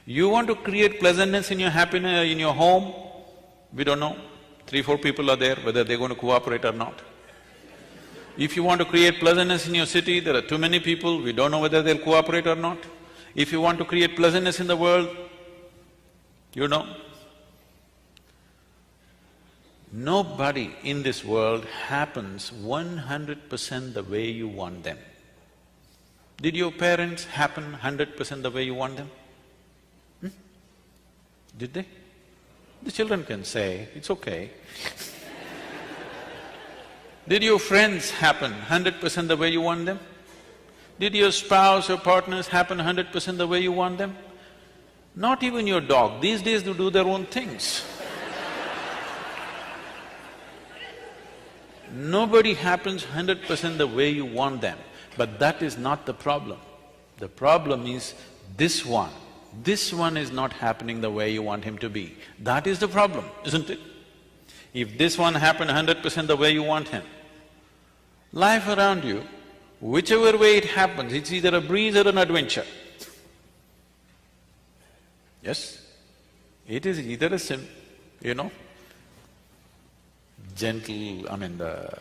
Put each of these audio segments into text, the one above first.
You want to create pleasantness in your happiness, in your home, we don't know. 3, 4 people are there, whether they're going to cooperate or not. If you want to create pleasantness in your city, there are too many people, we don't know whether they'll cooperate or not. If you want to create pleasantness in the world, you know. Nobody in this world happens 100% the way you want them. Did your parents happen 100% the way you want them? Did they? The children can say, it's okay. Did your friends happen 100% the way you want them? Did your spouse or partners happen 100% the way you want them? Not even your dog. These days they do their own things. Nobody happens 100% the way you want them, but that is not the problem. The problem is this one. This one is not happening the way you want him to be. That is the problem, isn't it? If this one happened 100% the way you want him, life around you, whichever way it happens, it's either a breeze or an adventure. Yes? It is either a gentle, the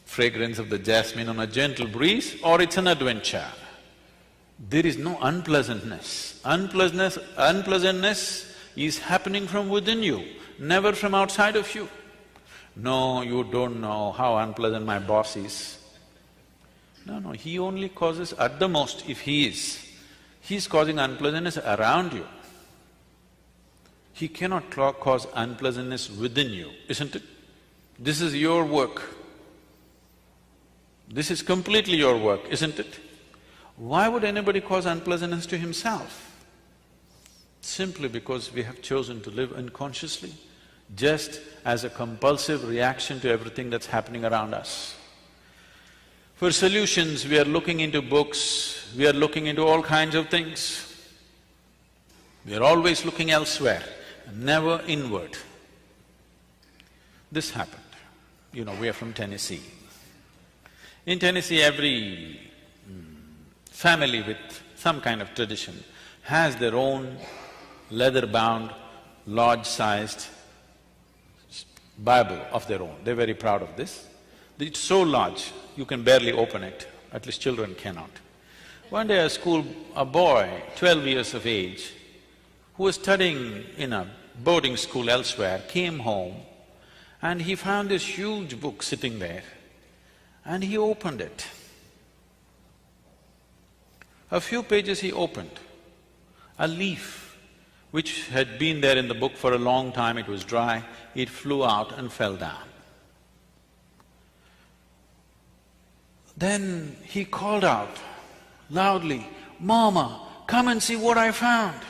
fragrance of the jasmine on a gentle breeze, or it's an adventure. There is no unpleasantness. Unpleasantness is happening from within you, never from outside of you. No, you don't know how unpleasant my boss is. No, he only causes at the most, if he's causing unpleasantness around you. He cannot cause unpleasantness within you, isn't it? This is your work. This is completely your work, isn't it? Why would anybody cause unpleasantness to himself? Simply because we have chosen to live unconsciously, just as a compulsive reaction to everything that's happening around us. For solutions, we are looking into books, we are looking into all kinds of things. We are always looking elsewhere, never inward. This happened. We are from Tennessee. In Tennessee, every family with some kind of tradition has their own leather-bound, large-sized Bible of their own. They're very proud of this. It's so large, you can barely open it, at least children cannot. One day a boy, 12 years of age, who was studying in a boarding school elsewhere, came home and he found this huge book sitting there and he opened it. A few pages he opened, a leaf which had been there in the book for a long time, it was dry, it flew out and fell down. Then he called out loudly, "Mama, come and see what I found."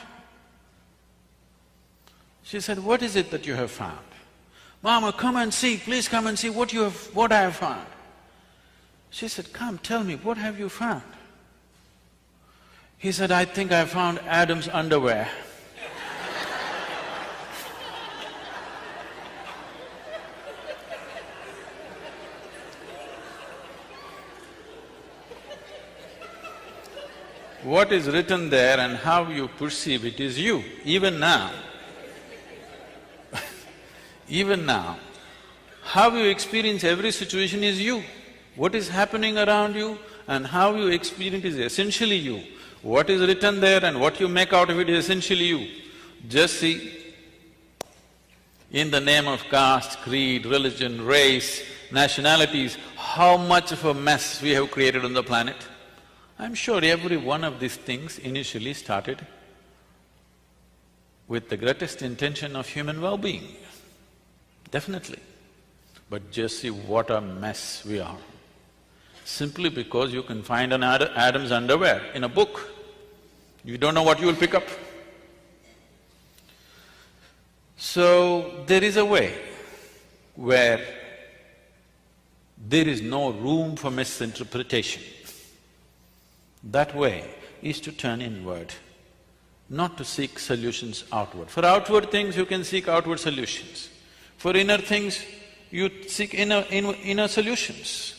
She said, "What is it that you have found?" "Mama, come and see, please come and see what I have found." She said, "Come, tell me, what have you found?" He said, "I think I found Adam's underwear." What is written there and how you perceive it is you, even now. Even now, how you experience every situation is you. What is happening around you and how you experience is essentially you. What is written there and what you make out of it is essentially you. Just see, in the name of caste, creed, religion, race, nationalities, how much of a mess we have created on the planet. I'm sure every one of these things initially started with the greatest intention of human well-being, definitely. But just see what a mess we are. Simply because you can find an Adam's underwear in a book, you don't know what you will pick up. So, there is a way where there is no room for misinterpretation. That way is to turn inward, not to seek solutions outward. For outward things, you can seek outward solutions. For inner things, you seek inner solutions.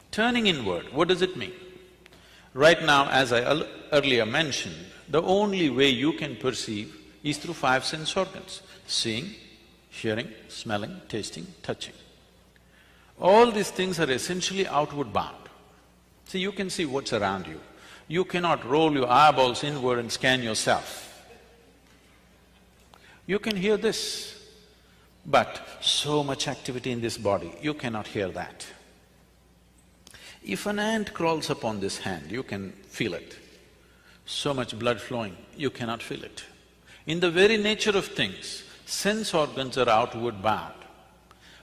Turning inward, what does it mean? Right now, as I earlier mentioned, the only way you can perceive is through five sense organs: seeing, hearing, smelling, tasting, touching. All these things are essentially outward bound. See, you can see what's around you. You cannot roll your eyeballs inward and scan yourself. You can hear this, but so much activity in this body, you cannot hear that. If an ant crawls upon this hand, you can feel it. So much blood flowing, you cannot feel it. In the very nature of things, sense organs are outward bound,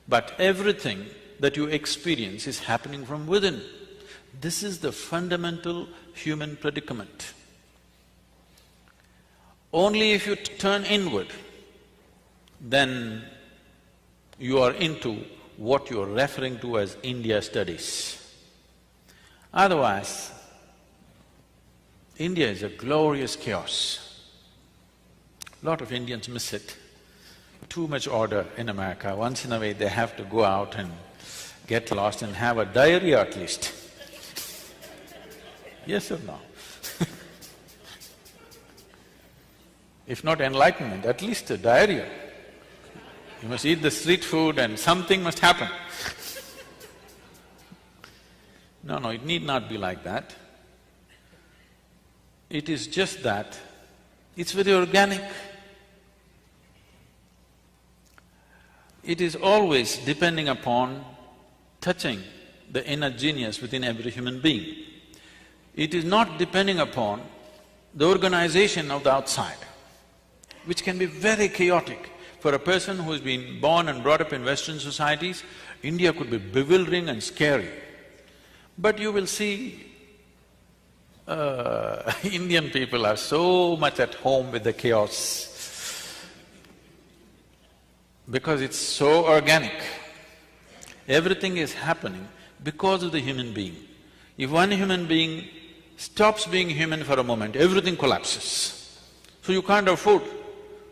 but everything that you experience is happening from within. This is the fundamental human predicament. Only if you turn inward, then you are into what you're referring to as India studies. Otherwise, India is a glorious chaos. Lot of Indians miss it. Too much order in America. Once in a way they have to go out and get lost and have a diarrhea at least. Yes or no? If not enlightenment, at least a diarrhea. You must eat the street food and something must happen. No, it need not be like that. It is just that it's very organic. It is always depending upon touching the inner genius within every human being. It is not depending upon the organization of the outside, which can be very chaotic. For a person who's been born and brought up in Western societies, India could be bewildering and scary. But you will see, Indian people are so much at home with the chaos because it's so organic. Everything is happening because of the human being. If one human being stops being human for a moment, everything collapses. So you can't afford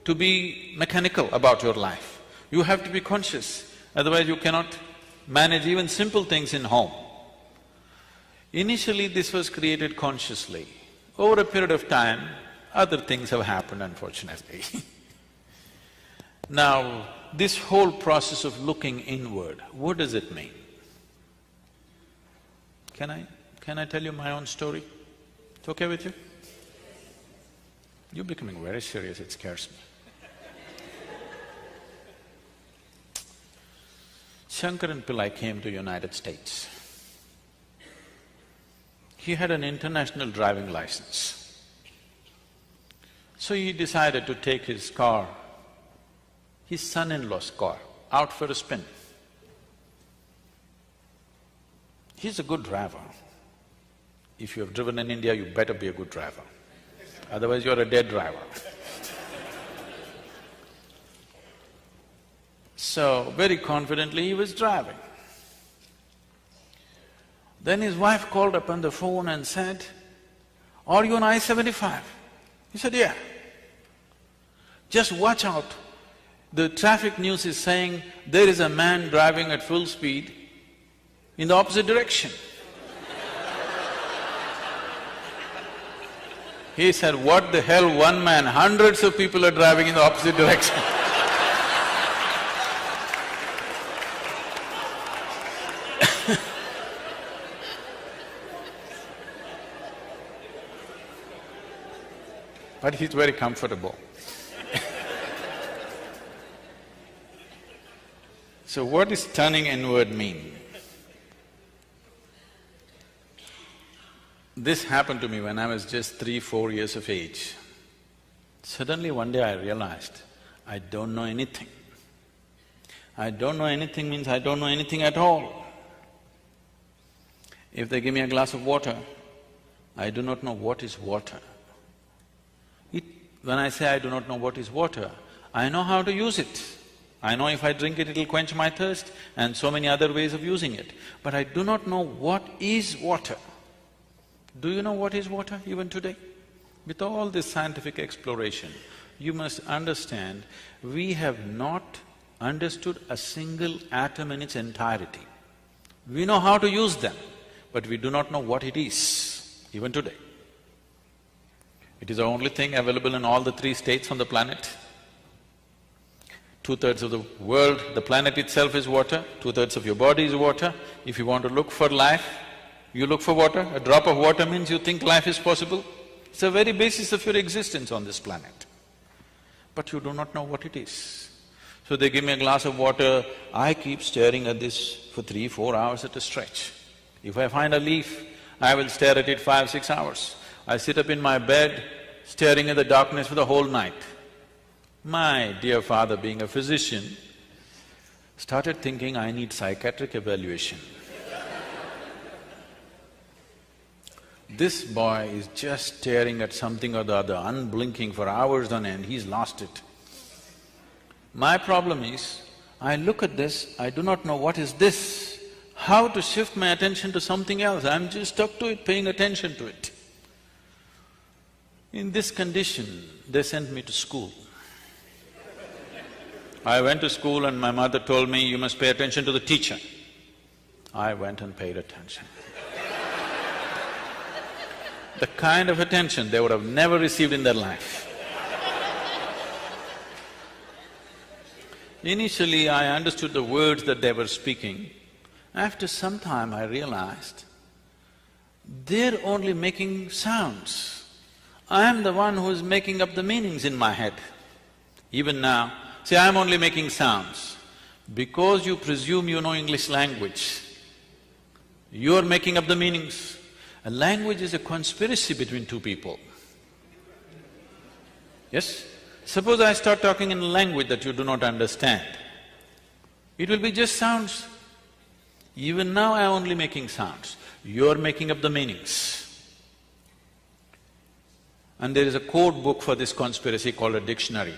to be mechanical about your life. You have to be conscious, otherwise you cannot manage even simple things in home. Initially, this was created consciously. Over a period of time, other things have happened, unfortunately. Now, this whole process of looking inward, what does it mean? Can I tell you my own story? It's okay with you? You're becoming very serious, it scares me. Shankaran Pillai came to United States. He had an international driving license. So he decided to take his car, his son-in-law's car, out for a spin. He's a good driver. If you have driven in India, you better be a good driver, otherwise you're a dead driver. So, very confidently he was driving. Then his wife called up on the phone and said, "Are you on I-75?" He said, "Yeah." "Just watch out, the traffic news is saying there is a man driving at full speed in the opposite direction." He said, "What the hell, one man, hundreds of people are driving in the opposite direction." But he's very comfortable. So what does turning inward mean? This happened to me when I was just 3-4 years of age. Suddenly one day I realized, I don't know anything. I don't know anything means I don't know anything at all. If they give me a glass of water, I do not know what is water. When I say I do not know what is water, I know how to use it. I know if I drink it, it'll quench my thirst and so many other ways of using it. But I do not know what is water. Do you know what is water even today? With all this scientific exploration, you must understand, we have not understood a single atom in its entirety. We know how to use them, but we do not know what it is. even today. It is the only thing available in all the three states on the planet. 2/3 of the world, the planet itself is water, 2/3 of your body is water. If you want to look for life, you look for water. A drop of water means you think life is possible. It's the very basis of your existence on this planet. But you do not know what it is. So they give me a glass of water, I keep staring at this for 3-4 hours at a stretch. If I find a leaf, I will stare at it 5-6 hours. I sit up in my bed, staring at the darkness for the whole night. My dear father, being a physician, started thinking I need psychiatric evaluation. This boy is just staring at something or the other, unblinking for hours on end, he's lost it. My problem is, I look at this, I do not know what is this, how to shift my attention to something else, I'm just stuck to it, paying attention to it. In this condition, they sent me to school. I went to school and my mother told me, you must pay attention to the teacher. I went and paid attention. The kind of attention they would have never received in their life. Initially, I understood the words that they were speaking. After some time, I realized they're only making sounds. I am the one who is making up the meanings in my head. Even now, see, I'm only making sounds. Because you presume you know English language, you're making up the meanings. A language is a conspiracy between two people. Yes? Suppose I start talking in a language that you do not understand, it will be just sounds. Even now I'm only making sounds, you're making up the meanings. And there is a code book for this conspiracy called a dictionary.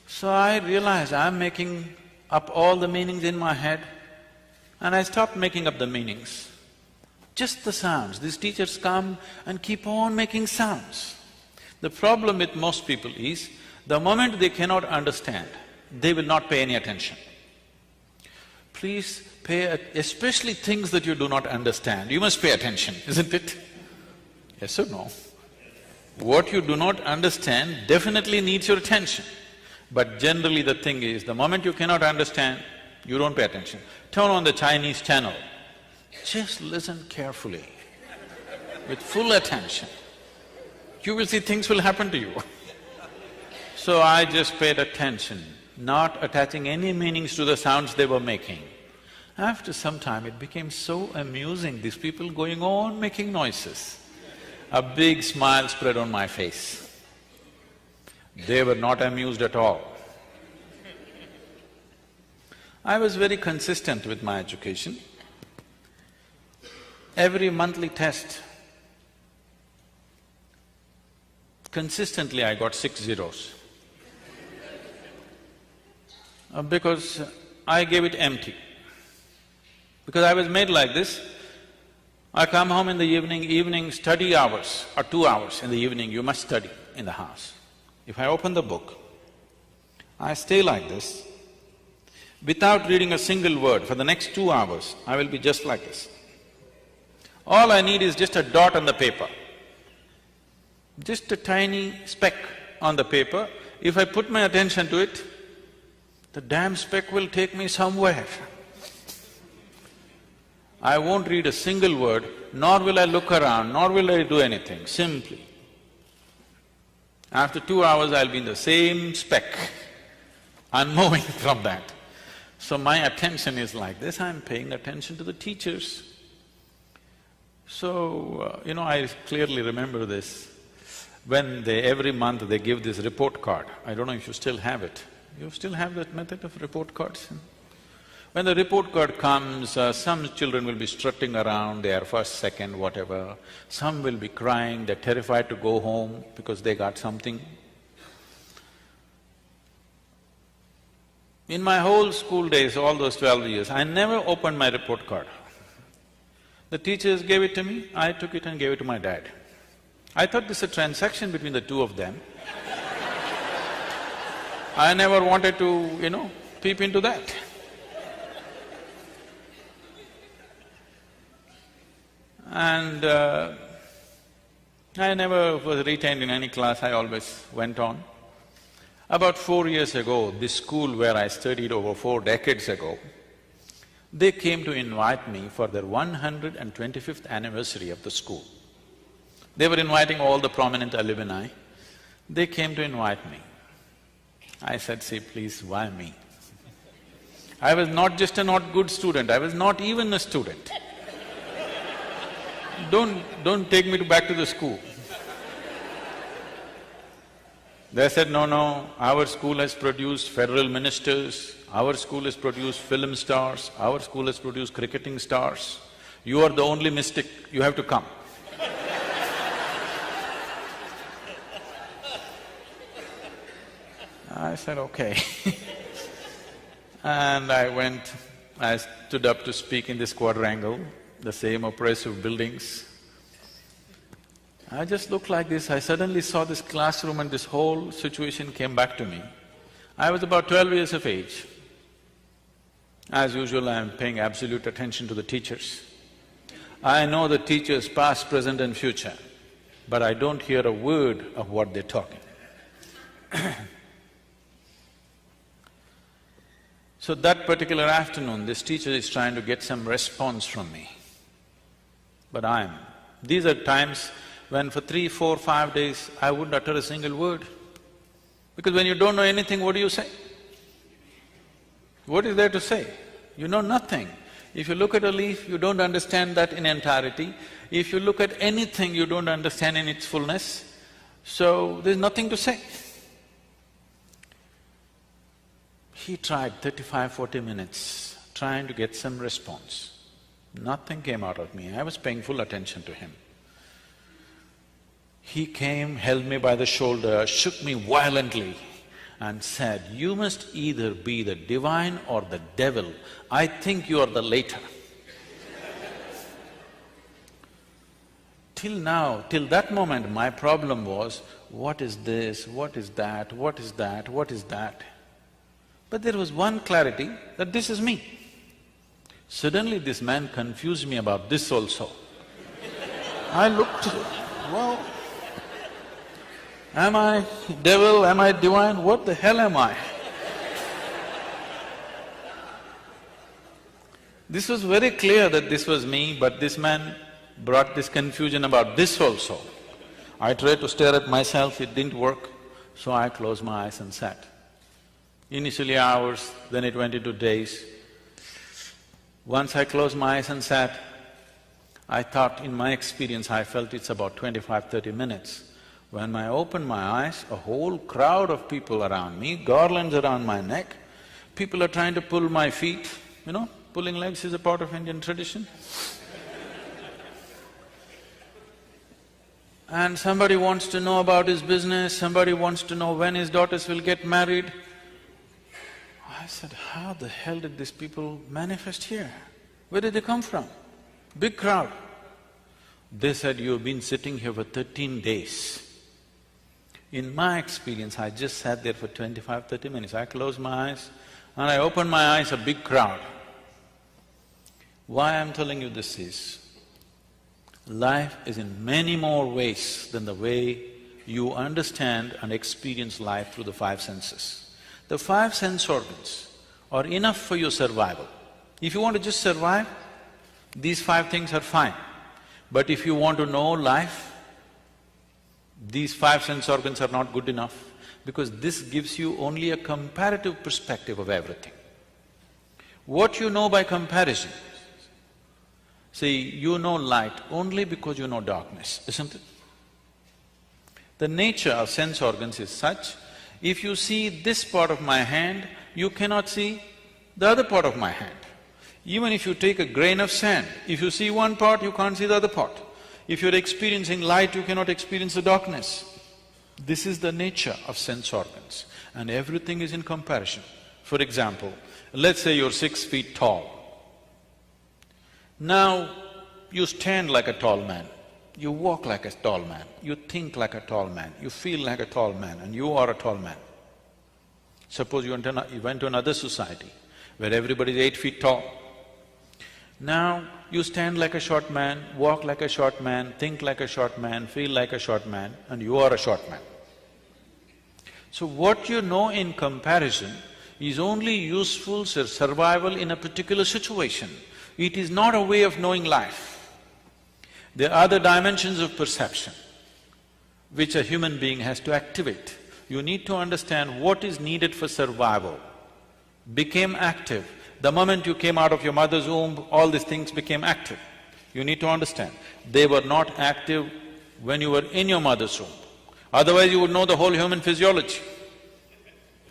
So I realized I'm making up all the meanings in my head, and I stopped making up the meanings. Just the sounds. These teachers come and keep on making sounds. The problem with most people is, the moment they cannot understand, they will not pay any attention. Please especially things that you do not understand, you must pay attention, isn't it? Yes or no? What you do not understand definitely needs your attention. But generally the thing is, the moment you cannot understand, you don't pay attention. Turn on the Chinese channel, just listen carefully, with full attention. You will see things will happen to you. So I just paid attention, not attaching any meanings to the sounds they were making. After some time, it became so amusing, these people going on making noises. A big smile spread on my face. They were not amused at all. I was very consistent with my education. Every monthly test, consistently I got 6 zeros. Because I gave it empty. Because I was made like this, I come home in the evening study hours, or 2 hours in the evening, you must study in the house. If I open the book, I stay like this, without reading a single word. For the next 2 hours, I will be just like this. All I need is just a dot on the paper, just a tiny speck on the paper. If I put my attention to it, the damn speck will take me somewhere. I won't read a single word, nor will I look around, nor will I do anything, simply. After 2 hours, I'll be in the same speck, unmoving from that. So my attention is like this, I'm paying attention to the teachers. So, I clearly remember this. When every month they give this report card, I don't know if you still have it. You still have that method of report cards? When the report card comes, some children will be strutting around, they are first, second, whatever. Some will be crying, they're terrified to go home because they got something. In my whole school days, all those 12 years, I never opened my report card. The teachers gave it to me, I took it and gave it to my dad. I thought this is a transaction between the two of them. I never wanted to, peep into that. And I never was retained in any class, I always went on. About 4 years ago, this school where I studied over 4 decades ago, they came to invite me for their 125th anniversary of the school. They were inviting all the prominent alumni. They came to invite me. I said, see, please, why me? I was not just a not good student, I was not even a student. Don't take me back to the school. They said, no, our school has produced federal ministers, our school has produced film stars, our school has produced cricketing stars. You are the only mystic, you have to come. I said, okay. And I stood up to speak in this quadrangle, the same oppressive buildings. I just looked like this, I suddenly saw this classroom and this whole situation came back to me. I was about 12 years of age. As usual, I am paying absolute attention to the teachers. I know the teachers past, present and future, but I don't hear a word of what they're talking. So that particular afternoon, this teacher is trying to get some response from me. But these are times when for 3, 4, 5 days, I wouldn't utter a single word. Because when you don't know anything, what do you say? What is there to say? You know nothing. If you look at a leaf, you don't understand that in entirety. If you look at anything, you don't understand in its fullness. So, there's nothing to say. He tried 35, 40 minutes trying to get some response. Nothing came out of me, I was paying full attention to him. He came, held me by the shoulder, shook me violently and said, you must either be the divine or the devil. I think you are the later. Till now, till that moment, my problem was, what is this, what is that, what is that, what is that? But there was one clarity that this is me. Suddenly this man confused me about this also. I looked, well, am I devil, am I divine, what the hell am I? This was very clear that this was me, but this man brought this confusion about this also. I tried to stare at myself, it didn't work, so I closed my eyes and sat. Initially hours, then it went into days. Once I closed my eyes and sat, I thought, in my experience, I felt it's about 25–30 minutes. When I opened my eyes, a whole crowd of people around me, garlands around my neck, people are trying to pull my feet, you know, pulling legs is a part of Indian tradition. And somebody wants to know about his business, somebody wants to know when his daughters will get married. I said, how the hell did these people manifest here? Where did they come from? Big crowd. They said, you've been sitting here for 13 days. In my experience, I just sat there for 25–30 minutes. I closed my eyes and I opened my eyes, a big crowd. Why I'm telling you this is, life is in many more ways than the way you understand and experience life through the 5 senses. The 5 sense organs are enough for your survival. If you want to just survive, these 5 things are fine. But if you want to know life, these 5 sense organs are not good enough, because this gives you only a comparative perspective of everything. What you know by comparison, see, you know light only because you know darkness, isn't it? The nature of sense organs is such, if you see this part of my hand, you cannot see the other part of my hand. Even if you take a grain of sand, if you see one part, you can't see the other part. If you're experiencing light, you cannot experience the darkness. This is the nature of sense organs, and everything is in comparison. For example, let's say you're 6 feet tall. Now, you stand like a tall man, you walk like a tall man, you think like a tall man, you feel like a tall man, and you are a tall man. Suppose you went to another society where everybody is 8 feet tall. Now you stand like a short man, walk like a short man, think like a short man, feel like a short man, and you are a short man. So what you know in comparison is only useful for survival in a particular situation. It is not a way of knowing life. There are other dimensions of perception which a human being has to activate. You need to understand what is needed for survival. Became active. The moment you came out of your mother's womb, all these things became active. You need to understand, they were not active when you were in your mother's womb. Otherwise you would know the whole human physiology.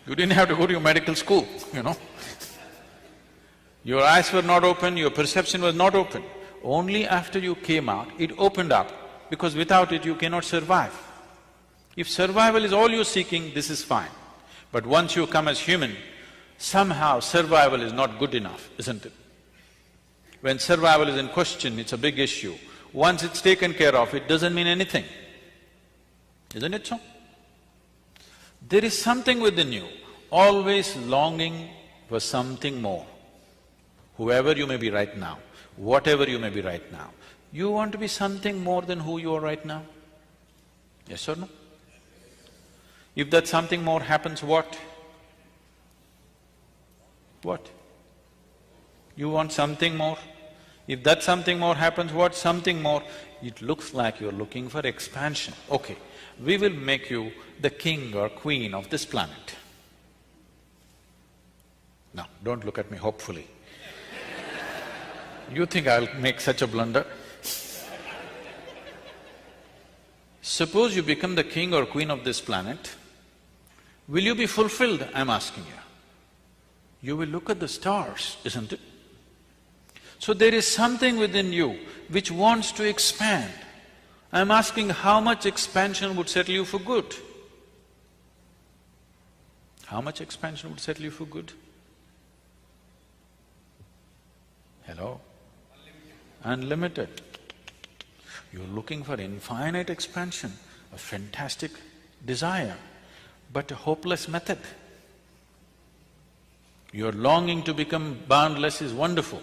You didn't have to go to your medical school, you know. Your eyes were not open, your perception was not open. Only after you came out, it opened up, because without it you cannot survive. If survival is all you're seeking, this is fine. But once you come as human, somehow survival is not good enough, isn't it? When survival is in question, it's a big issue. Once it's taken care of, it doesn't mean anything. Isn't it so? There is something within you, always longing for something more. Whoever you may be right now, whatever you may be right now, you want to be something more than who you are right now? Yes or no? If that something more happens, what? What? You want something more? If that something more happens, what? Something more, it looks like you're looking for expansion. Okay, we will make you the king or queen of this planet. Now, don't look at me hopefully. You think I'll make such a blunder? Suppose you become the king or queen of this planet, will you be fulfilled, I'm asking you? You will look at the stars, isn't it? So there is something within you which wants to expand. I'm asking how much expansion would settle you for good? How much expansion would settle you for good? Hello? Unlimited. You're looking for infinite expansion, a fantastic desire, but a hopeless method. Your longing to become boundless is wonderful.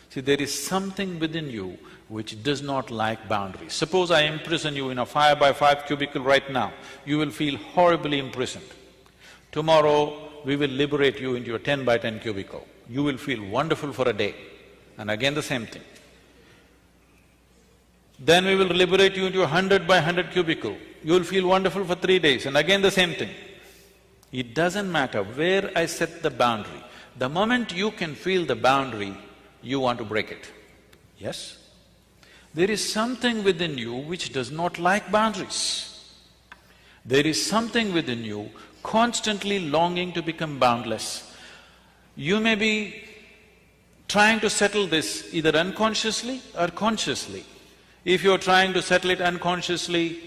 See, there is something within you which does not like boundaries. Suppose I imprison you in a 5x5 cubicle right now, you will feel horribly imprisoned. Tomorrow, we will liberate you into a 10x10 cubicle. You will feel wonderful for a day, and again the same thing. Then we will liberate you into a 100x100 cubicle. You will feel wonderful for 3 days, and again the same thing. It doesn't matter where I set the boundary. The moment you can feel the boundary, you want to break it. Yes? There is something within you which does not like boundaries. There is something within you constantly longing to become boundless. You may be trying to settle this either unconsciously or consciously. If you're trying to settle it unconsciously,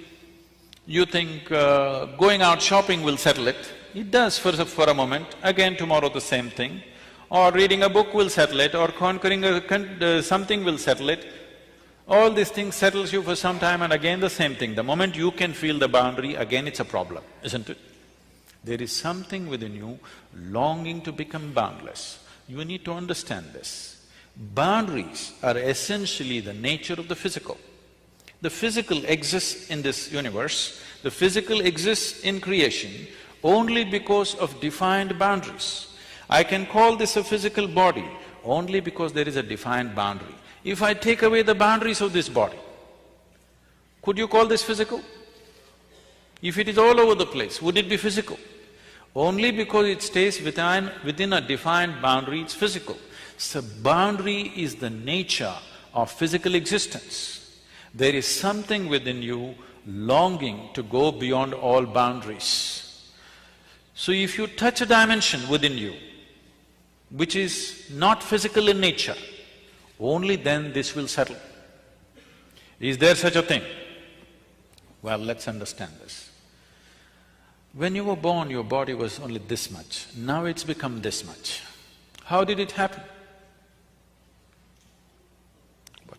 you think going out shopping will settle it. It does for a moment, again tomorrow the same thing. Or reading a book will settle it, or conquering something will settle it. All these things settles you for some time, and again the same thing. The moment you can feel the boundary, again it's a problem, isn't it? There is something within you longing to become boundless. You need to understand this. Boundaries are essentially the nature of the physical. The physical exists in this universe, the physical exists in creation only because of defined boundaries. I can call this a physical body only because there is a defined boundary. If I take away the boundaries of this body, could you call this physical? If it is all over the place, would it be physical? Only because it stays within a defined boundary, it's physical. So boundary is the nature of physical existence. There is something within you longing to go beyond all boundaries. So if you touch a dimension within you, which is not physical in nature, only then this will settle. Is there such a thing? Well, let's understand this. When you were born, your body was only this much, now it's become this much. How did it happen? What?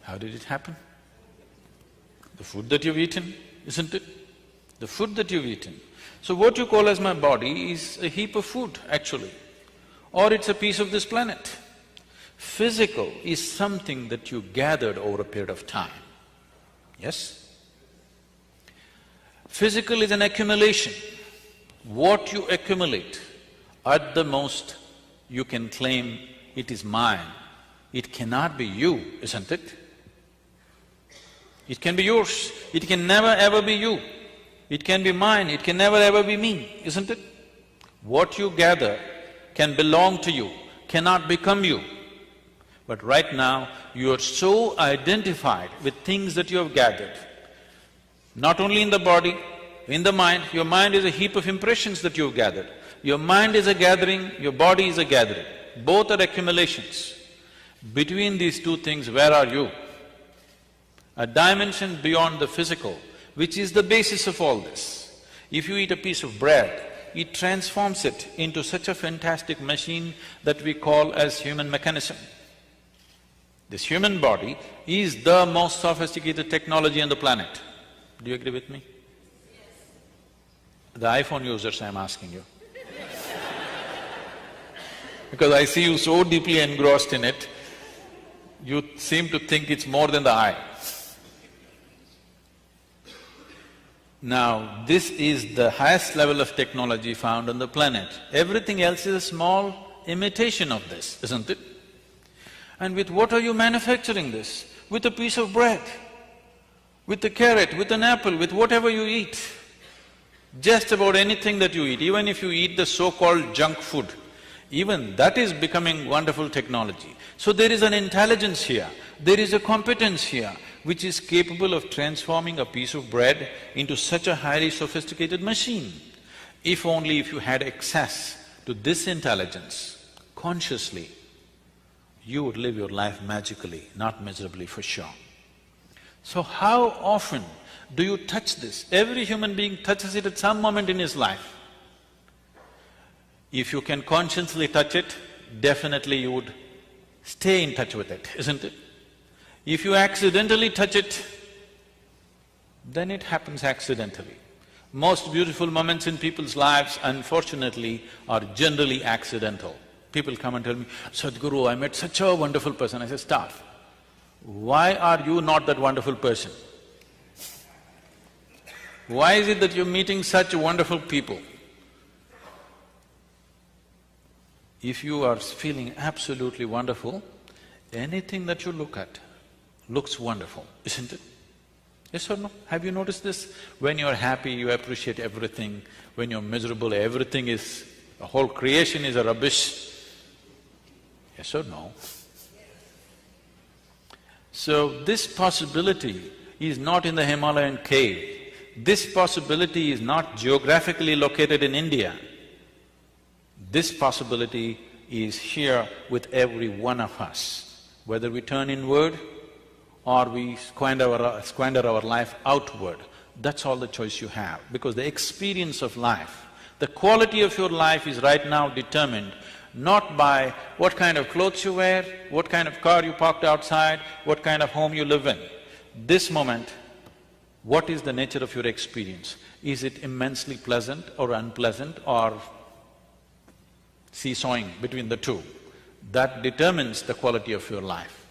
How did it happen? The food that you've eaten, isn't it? The food that you've eaten. So what you call as my body is a heap of food, actually, or it's a piece of this planet. Physical is something that you gathered over a period of time, yes? Physical is an accumulation. What you accumulate, at the most, you can claim it is mine. It cannot be you, isn't it? It can be yours, it can never ever be you. It can be mine, it can never ever be me, isn't it? What you gather can belong to you, cannot become you. But right now, you are so identified with things that you have gathered, not only in the body, in the mind. Your mind is a heap of impressions that you have gathered. Your mind is a gathering, your body is a gathering. Both are accumulations. Between these two things, where are you? A dimension beyond the physical, which is the basis of all this. If you eat a piece of bread, it transforms it into such a fantastic machine that we call as human mechanism. This human body is the most sophisticated technology on the planet. Do you agree with me? The iPhone users, I'm asking you. Because I see you so deeply engrossed in it, you seem to think it's more than the eye. Now, this is the highest level of technology found on the planet. Everything else is a small imitation of this, isn't it? And with what are you manufacturing this? With a piece of bread, with a carrot, with an apple, with whatever you eat. Just about anything that you eat, even if you eat the so-called junk food, even that is becoming wonderful technology. So there is an intelligence here, there is a competence here, which is capable of transforming a piece of bread into such a highly sophisticated machine. If only if you had access to this intelligence consciously, you would live your life magically, not miserably for sure. So how often do you touch this? Every human being touches it at some moment in his life. If you can consciously touch it, definitely you would stay in touch with it, isn't it? If you accidentally touch it, then it happens accidentally. Most beautiful moments in people's lives, unfortunately, are generally accidental. People come and tell me, Sadhguru, I met such a wonderful person. I say, stop. Why are you not that wonderful person? Why is it that you're meeting such wonderful people? If you are feeling absolutely wonderful, anything that you look at looks wonderful, isn't it? Yes or no? Have you noticed this? When you're happy, you appreciate everything. When you're miserable, everything is… the whole creation is a rubbish. Yes or no? So this possibility is not in the Himalayan cave. This possibility is not geographically located in India. This possibility is here with every one of us. Whether we turn inward or we squander our life outward, that's all the choice you have. Because the experience of life, the quality of your life is right now determined not by what kind of clothes you wear, what kind of car you parked outside, what kind of home you live in. This moment, what is the nature of your experience? Is it immensely pleasant or unpleasant or seesawing between the two? That determines the quality of your life.